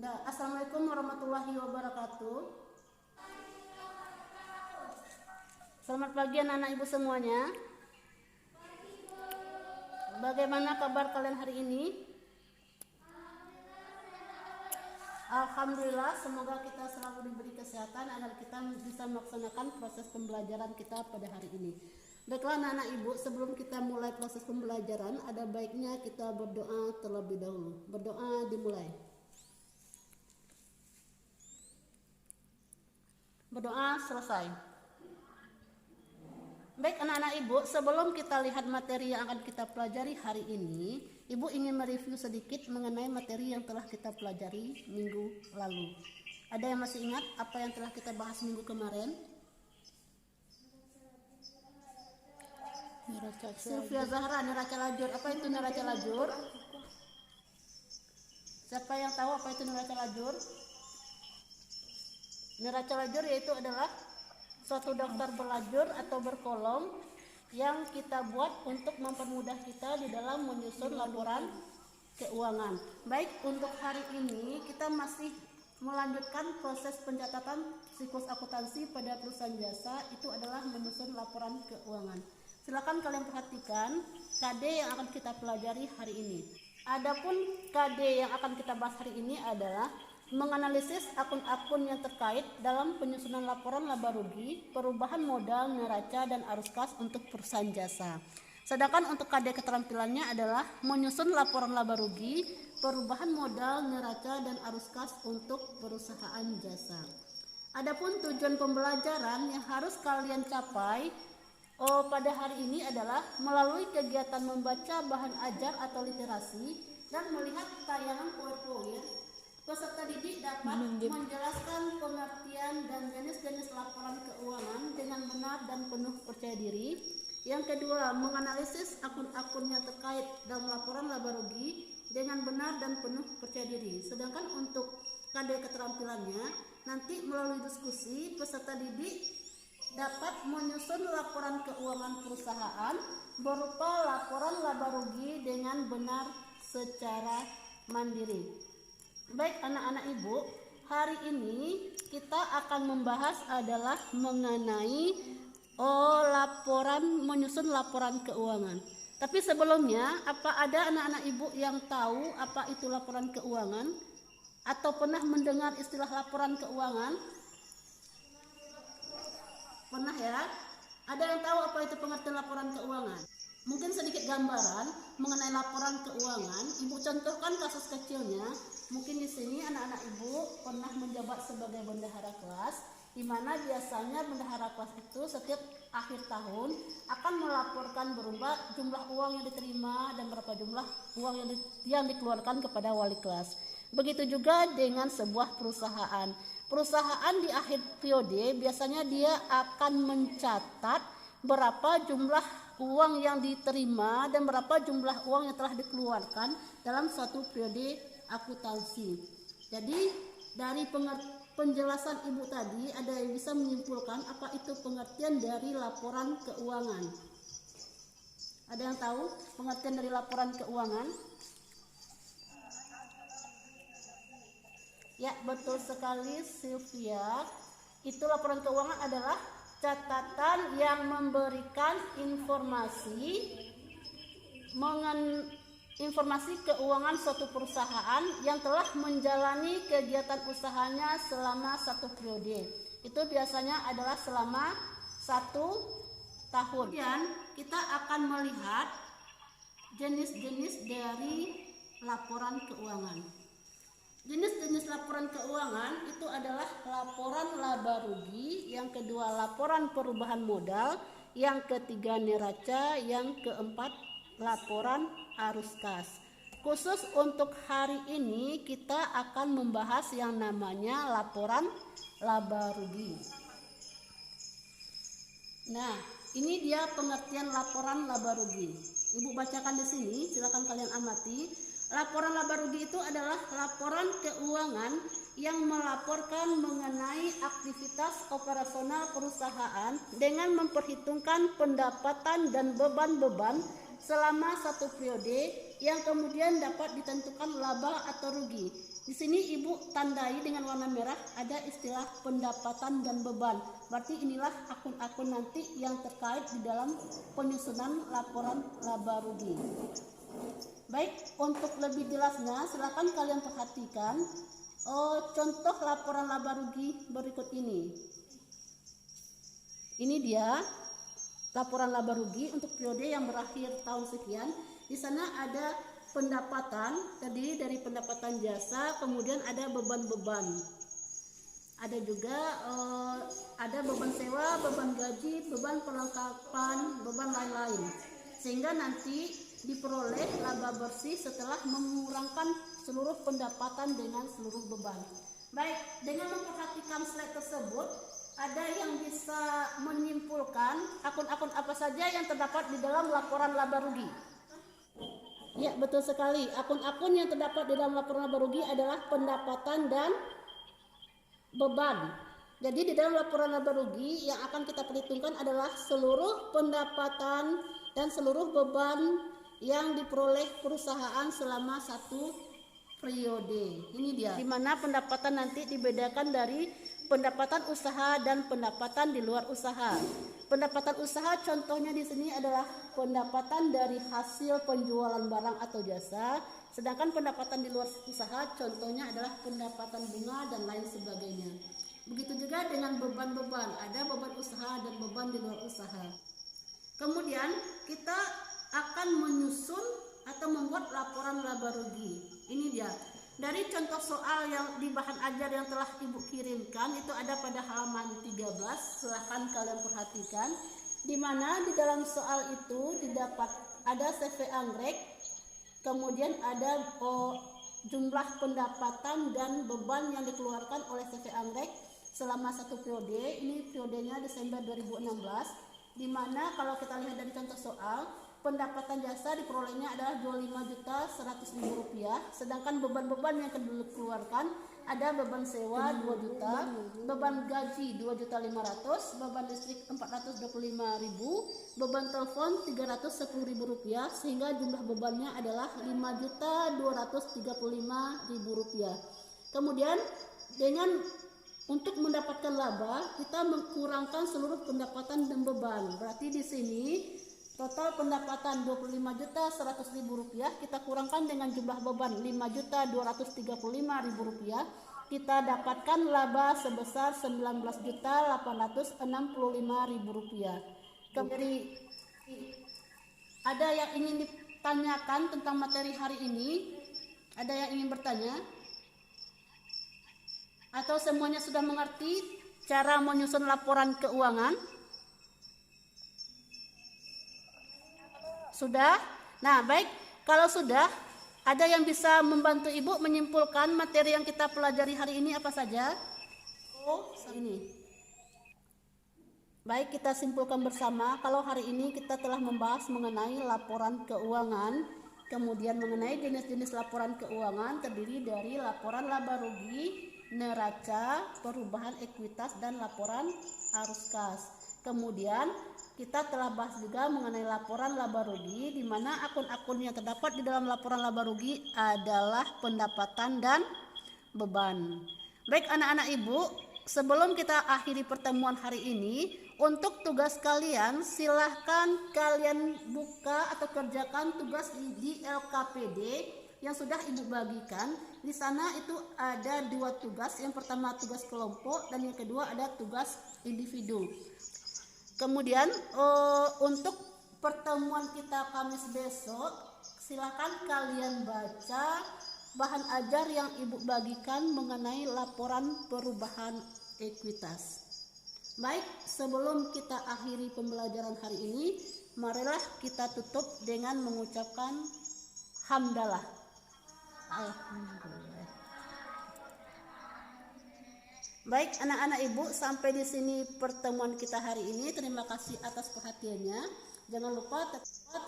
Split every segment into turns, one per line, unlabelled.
Assalamualaikum warahmatullahi wabarakatuh. Selamat pagi anak-anak ibu semuanya. Bagaimana kabar kalian hari ini? Alhamdulillah, semoga kita selalu diberi kesehatan agar kita bisa melaksanakan proses pembelajaran kita pada hari ini. Baiklah anak-anak ibu, sebelum kita mulai proses pembelajaran, ada baiknya kita berdoa terlebih dahulu. Berdoa dimulai. Berdoa selesai. Baik anak-anak ibu, sebelum kita lihat materi yang akan kita pelajari hari ini, ibu ingin mereview sedikit mengenai materi yang telah kita pelajari minggu lalu. Ada yang masih ingat apa yang telah kita bahas minggu kemarin? Sylvia Zahra, neraca lajur. Apa itu neraca lajur? Siapa yang tahu apa itu neraca lajur? Neraca lajur yaitu adalah suatu daftar berlajur atau berkolom yang kita buat untuk mempermudah kita di dalam menyusun laporan keuangan. Baik, untuk hari ini kita masih melanjutkan proses pencatatan siklus akuntansi pada perusahaan jasa, itu adalah menyusun laporan keuangan. Silakan kalian perhatikan KD yang akan kita pelajari hari ini. Adapun KD yang akan kita bahas hari ini adalah menganalisis akun-akun yang terkait dalam penyusunan laporan laba rugi, perubahan modal, neraca, dan arus kas untuk perusahaan jasa. Sedangkan untuk KD keterampilannya adalah menyusun laporan laba rugi, perubahan modal, neraca, dan arus kas untuk perusahaan jasa. Adapun tujuan pembelajaran yang harus kalian capai pada hari ini adalah melalui kegiatan membaca bahan ajar atau literasi dan melihat tayangan PowerPoint. Peserta didik dapat menjelaskan pengertian dan jenis-jenis laporan keuangan dengan benar dan penuh percaya diri. Yang kedua, menganalisis akun-akun yang terkait dalam laporan laba rugi dengan benar dan penuh percaya diri. Sedangkan untuk KD keterampilannya, nanti melalui diskusi, peserta didik dapat menyusun laporan keuangan perusahaan berupa laporan laba rugi dengan benar secara mandiri. Baik anak-anak ibu, hari ini kita akan membahas adalah mengenai menyusun laporan keuangan. Tapi sebelumnya, apa ada anak-anak ibu yang tahu apa itu laporan keuangan? Atau pernah mendengar istilah laporan keuangan? Pernah ya? Ada yang tahu apa itu pengertian laporan keuangan? Mungkin sedikit gambaran mengenai laporan keuangan. Ibu contohkan kasus kecilnya. Mungkin di sini anak-anak ibu pernah menjabat sebagai bendahara kelas, di mana biasanya bendahara kelas itu setiap akhir tahun akan melaporkan berupa jumlah uang yang diterima dan berapa jumlah uang yang dikeluarkan kepada wali kelas. Begitu juga dengan sebuah perusahaan. Perusahaan di akhir periode biasanya dia akan mencatat berapa jumlah uang yang diterima dan berapa jumlah uang yang telah dikeluarkan dalam suatu periode akuntansi. Jadi dari penjelasan ibu tadi ada yang bisa menyimpulkan apa itu pengertian dari laporan keuangan. Ada yang tahu pengertian dari laporan keuangan? Ya, betul sekali Sylvia. Itu laporan keuangan adalah catatan yang memberikan informasi keuangan suatu perusahaan yang telah menjalani kegiatan usahanya selama satu periode. Itu biasanya adalah selama 1 tahun. Kemudian kita akan melihat jenis-jenis dari laporan keuangan. Jenis-jenis laporan keuangan itu adalah laporan laba rugi, yang kedua laporan perubahan modal, yang ketiga neraca, yang keempat laporan arus kas. Khusus untuk hari ini kita akan membahas yang namanya laporan laba rugi. Nah, ini dia pengertian laporan laba rugi. Ibu bacakan di sini, silakan kalian amati. Laporan laba rugi itu adalah laporan keuangan yang melaporkan mengenai aktivitas operasional perusahaan dengan memperhitungkan pendapatan dan beban-beban selama satu periode yang kemudian dapat ditentukan laba atau rugi. Di sini Ibu tandai dengan warna merah ada istilah pendapatan dan beban. Berarti inilah akun-akun nanti yang terkait di dalam penyusunan laporan laba rugi. Baik, untuk lebih jelasnya silakan kalian perhatikan contoh laporan laba rugi berikut ini. Ini dia laporan laba rugi untuk periode yang berakhir tahun sekian. Di sana ada pendapatan, terdiri dari pendapatan jasa, kemudian ada beban-beban. Ada juga ada beban sewa, beban gaji, beban perlengkapan, beban lain-lain. Sehingga nanti diperoleh laba bersih setelah mengurangkan seluruh pendapatan dengan seluruh beban. Baik, dengan memperhatikan slide tersebut, ada yang bisa menyimpulkan akun-akun apa saja yang terdapat di dalam laporan laba rugi. Ya, betul sekali. Akun-akun yang terdapat di dalam laporan laba rugi adalah pendapatan dan beban. Jadi di dalam laporan laba rugi yang akan kita perhitungkan adalah seluruh pendapatan dan seluruh beban yang diperoleh perusahaan selama satu periode. Ini dia, di mana pendapatan nanti dibedakan dari pendapatan usaha dan pendapatan di luar usaha. Pendapatan usaha contohnya di sini adalah pendapatan dari hasil penjualan barang atau jasa, sedangkan pendapatan di luar usaha contohnya adalah pendapatan bunga dan lain sebagainya. Begitu juga dengan beban-beban, ada beban usaha dan beban di luar usaha. Kemudian kita akan menyusun atau membuat laporan laba rugi. Ini dia. Dari contoh soal yang di bahan ajar yang telah Ibu kirimkan itu ada pada halaman 13. Silahkan kalian perhatikan. Di mana di dalam soal itu didapat ada CV anggrek, kemudian ada jumlah pendapatan dan beban yang dikeluarkan oleh CV anggrek selama satu periode. Ini periodenya Desember 2016. Di mana kalau kita lihat dari contoh soal, pendapatan jasa diperolehnya adalah Rp25.100.000, sedangkan beban-beban yang dikeluarkan ada beban sewa 2 juta, beban gaji 2.500.000, beban listrik 425.000, beban telepon Rp310.000, sehingga jumlah bebannya adalah Rp5.235.000. Kemudian untuk mendapatkan laba kita mengkurangkan seluruh pendapatan dan beban. Berarti di sini total pendapatan Rp25.100.000 kita kurangkan dengan jumlah beban Rp5.235.000, kita dapatkan laba sebesar Rp19.865.000. Kemudian ada yang ingin ditanyakan tentang materi hari ini? Ada yang ingin bertanya? Atau semuanya sudah mengerti cara menyusun laporan keuangan? Sudah? Nah, baik. Kalau sudah, ada yang bisa membantu Ibu menyimpulkan materi yang kita pelajari hari ini apa saja? Ini. Baik, kita simpulkan bersama. Kalau hari ini kita telah membahas mengenai laporan keuangan, kemudian mengenai jenis-jenis laporan keuangan terdiri dari laporan laba rugi, neraca, perubahan ekuitas, dan laporan arus kas. Kemudian kita telah bahas juga mengenai laporan laba rugi, di mana akun-akun yang terdapat di dalam laporan laba rugi adalah pendapatan dan beban. Baik anak-anak Ibu, sebelum kita akhiri pertemuan hari ini, untuk tugas kalian silahkan kalian buka atau kerjakan tugas di LKPD yang sudah Ibu bagikan. Di sana itu ada 2 tugas, yang pertama tugas kelompok dan yang kedua ada tugas individu. Kemudian untuk pertemuan kita Kamis besok, silakan kalian baca bahan ajar yang Ibu bagikan mengenai laporan perubahan ekuitas. Baik, sebelum kita akhiri pembelajaran hari ini, marilah kita tutup dengan mengucapkan hamdalah. Alhamdulillah. Baik anak-anak Ibu, sampai di sini pertemuan kita hari ini. Terima kasih atas perhatiannya. Jangan lupa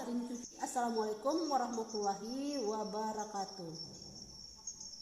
terima kasih. Assalamualaikum warahmatullahi wabarakatuh.